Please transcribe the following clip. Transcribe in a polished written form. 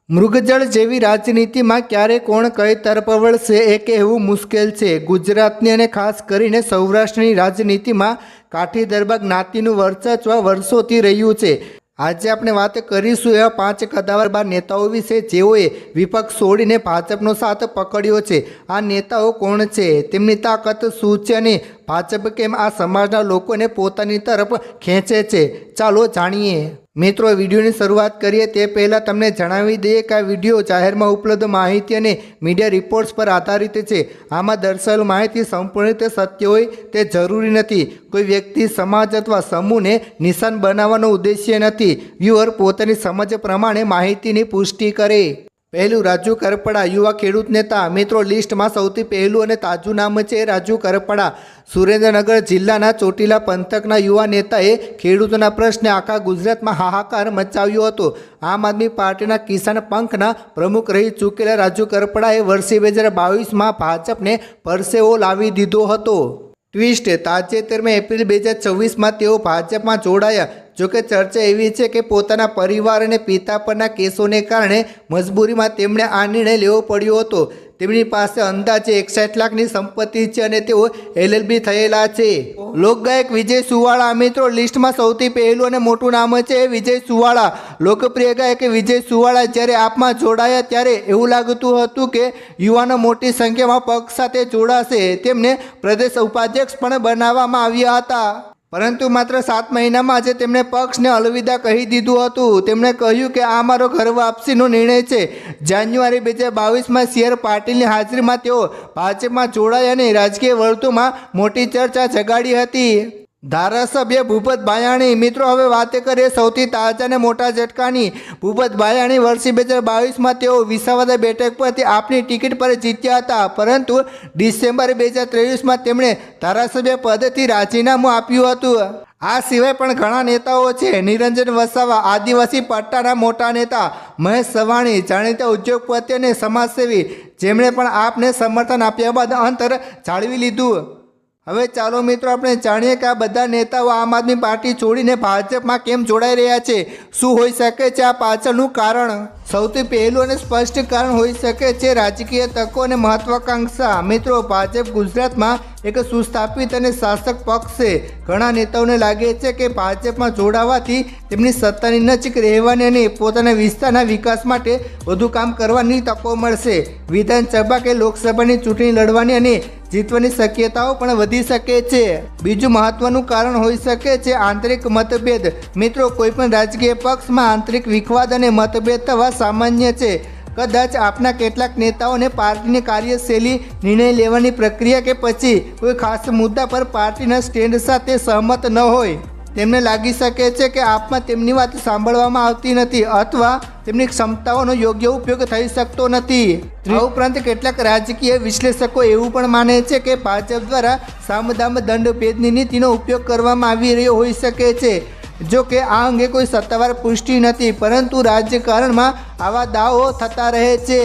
મૃગજળ જેવી રાજનીતિમાં ક્યારે કોણ કઈ તરફ વળશે એ કહેવું મુશ્કેલ છે। ગુજરાતની અને ખાસ કરીને સૌરાષ્ટ્રની રાજનીતિમાં કાઠી દરબાર જ્ઞાતિનું વર્ચસ્વ વર્ષોથી રહ્યું છે। આજે આપણે વાત કરીશું એવા 5 કદાવર નેતાઓ વિશે જેઓએ વિપક્ષ છોડીને ભાજપનો સાથ પકડ્યો છે। આ નેતાઓ કોણ છે, તેમની તાકાત શું છે અને ભાજપ કેમ આ સમાજના લોકોને પોતાની તરફ ખેંચે છે, ચાલો જાણીએ। મિત્રો, વિડીયોની શરૂઆત કરીએ તે પહેલાં તમને જણાવી દઈએ કે આ વિડીયો જાહેરમાં ઉપલબ્ધ માહિતી અને મીડિયા રિપોર્ટ્સ પર આધારિત છે। આમાં દર્શાવેલ માહિતી સંપૂર્ણ રીતે સત્ય હોય તે જરૂરી નથી। કોઈ વ્યક્તિ, સમાજ અથવા સમૂહને નિશાન બનાવવાનો ઉદ્દેશ્ય નથી। વ્યુઅર પોતાની સમજ પ્રમાણે માહિતીની પુષ્ટિ કરે। પહેલું, રાજુ કરપડા, યુવા ખેડૂત નેતા। મિત્રો, લિસ્ટમાં સૌથી પહેલું અને તાજું નામ છે રાજુ કરપડા। સુરેન્દ્રનગર જિલ્લાના ચોટીલા પંથકના યુવા નેતાએ ખેડૂતોના પ્રશ્ને આખા ગુજરાતમાં હાહાકાર મચાવ્યો હતો। આમ આદમી પાર્ટીના કિસાન પંખના પ્રમુખ રહી ચૂકેલા રાજુ કરપડાએ વર્ષે 2022માં ભાજપને પરસેવો લાવી દીધો હતો। ટ્વિસ્ટ, તાજેતરમાં એપ્રિલ 2024માં તેઓ ભાજપમાં જોડાયા। જોકે ચર્ચા એવી છે કે પોતાના પરિવાર અને પિતા પરના કેસોને કારણે મજબૂરીમાં તેમણે આ નિર્ણય લેવો પડ્યો હતો। તેમની પાસે અંદાજે 61 લાખની સંપત્તિ છે અને તેઓ LLB થયેલા છે। લોકગાયક વિજય સુવાળા। મિત્રો, લિસ્ટમાં સૌથી પહેલું અને મોટું નામ છે વિજય સુવાળા। લોકપ્રિય ગાયક વિજય સુવાળા જ્યારે આપમાં જોડાયા ત્યારે એવું લાગતું હતું કે યુવાનો મોટી સંખ્યામાં પક્ષ સાથે જોડાશે। તેમને પ્રદેશ ઉપાધ્યક્ષ પણ બનાવવામાં આવ્યા હતા, પરંતુ માત્ર 7 મહિનામાં આજે તેમણે પક્ષને અલવિદા કહી દીધું હતું। તેમણે કહ્યું કે આ મારો ઘર વાપસીનો નિર્ણય છે। જાન્યુઆરી 2022માં CR પાટીલની હાજરીમાં તેઓ ભાજપમાં જોડાયા અને રાજકીય વર્તુળમાં મોટી ચર્ચા જગાડી હતી। ધારાસભ્ય ભૂપત ભાયાણી। મિત્રો, હવે વાત કરીએ સૌથી તાજા અને મોટા ઝટકાની। ભૂપત ભાયાણી વર્ષે 2022માં તેઓ વિસાવદર બેઠક પરથી આપની ટિકિટ પર જીત્યા હતા, પરંતુ ડિસેમ્બર 2023માં તેમણે ધારાસભ્ય પદથી રાજીનામું આપ્યું હતું। આ સિવાય પણ ઘણા નેતાઓ છે। નિરંજન વસાવા, આદિવાસી પટ્ટાના મોટા નેતા। મહેશ સવાણી, જાણીતા ઉદ્યોગપતિ અને સમાજસેવી, જેમણે પણ આપને સમર્થન આપ્યા બાદ અંતર જાળવી લીધું। હવે ચાલો મિત્રો આપણે જાણીએ કે આ બધા નેતાઓ આમ આદમી પાર્ટી છોડીને ભાજપમાં કેમ જોડાઈ રહ્યા છે। શું હોઈ શકે છે આ પાછળનું કારણ? સૌથી પહેલું અને સ્પષ્ટ કારણ હોઈ શકે છે રાજકીય તકો અને મહત્વાકાંક્ષા। મિત્રો, ભાજપ ગુજરાતમાં એક સુસ્થાપિત અને શાસક પક્ષ છે। ઘણા નેતાઓને લાગે છે કે ભાજપમાં જોડાવાથી તેમની સત્તાની નજીક રહેવાની અને પોતાના વિસ્તારના વિકાસ માટે વધુ કામ કરવાની તકો મળશે। વિધાનસભા કે લોકસભાની ચૂંટણી લડવાની અને જીતવાની શક્યતાઓ પણ વધી શકે છે। બીજું મહત્વનું કારણ હોઈ શકે છે આંતરિક મતભેદ। મિત્રો, કોઈપણ રાજકીય પક્ષમાં આંતરિક વિખવાદ અને મતભેદ થવા સામાન્ય છે। કદાચ આપના કેટલાક નેતાઓને પાર્ટીની કાર્યશૈલી, નિર્ણય લેવાની પ્રક્રિયા કે પછી કોઈ ખાસ મુદ્દા પર પાર્ટીના સ્ટેન્ડ સાથે સહમત ન હોય। તેમને લાગી શકે છે કે આપમાં તેમની વાત સાંભળવામાં આવતી નથી અથવા તેમની ક્ષમતાઓનો યોગ્ય ઉપયોગ થઈ શકતો નથી। આ ઉપરાંત કેટલાક રાજકીય વિશ્લેષકો એવું પણ માને છે કે ભાજપ દ્વારા સામદામ દંડ ભેદની નીતિનો ઉપયોગ કરવામાં આવી રહ્યો હોઈ શકે છે। જો કે આ અંગે કોઈ સત્તાવાર પુષ્ટિ નથી, પરંતુ રાજકારણમાં આવા દાવો થતા રહે છે।